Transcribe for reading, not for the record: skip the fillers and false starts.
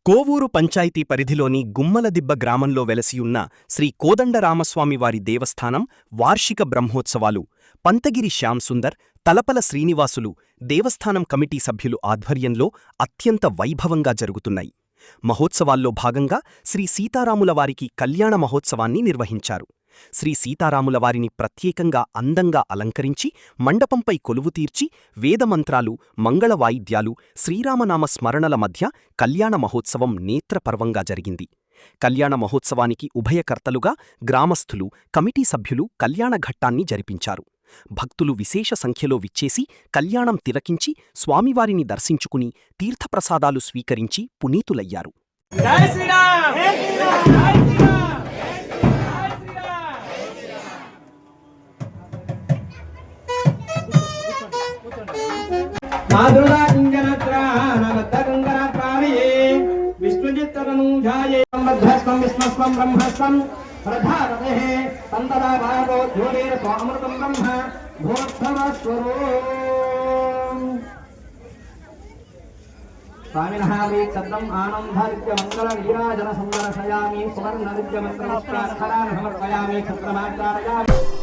కోవూరు పంచాయతీ పరిధిలోని గుమ్మలదిబ్బ గ్రామంలో వెలసియున్న శ్రీ కోదండరామస్వామివారి దేవస్థానం వార్షిక బ్రహ్మోత్సవాలు పంతగిరి శ్యాంసుందర్, తలపల శ్రీనివాసులు దేవస్థానం కమిటీ సభ్యులు ఆధ్వర్యంలో అత్యంత వైభవంగా జరుగుతున్నాయి. మహోత్సవాల్లో భాగంగా శ్రీ సీతారాములవారికి కళ్యాణ మహోత్సవాన్ని నిర్వహించారు. శ్రీ సీతారాములవారిని ప్రత్యేకంగా అందంగా అలంకరించి మండపంపై కొలువుతీర్చి వేదమంత్రాలు, మంగళవాయిద్యాలు, శ్రీరామనామ స్మరణల మధ్య కళ్యాణ మహోత్సవం నేత్రపర్వంగా జరిగింది. కళ్యాణ మహోత్సవానికి ఉభయకర్తలుగా గ్రామస్థులు, కమిటీ సభ్యులు కళ్యాణ ఘట్టాన్ని జరిపించారు. భక్తులు విశేష సంఖ్యలో విచ్చేసి కళ్యాణం తిలకించి స్వామివారిని దర్శించుకుని తీర్థప్రసాదాలు స్వీకరించి పునీతులయ్యారు. स्वामिनः वीक्षद्दम् आनन्दादित्य मंगल वीराजन सुंदर शयामि सुवर्ण नित्य मंत्र नमस्कार समर्पयामि छत्रमाचार्यामि।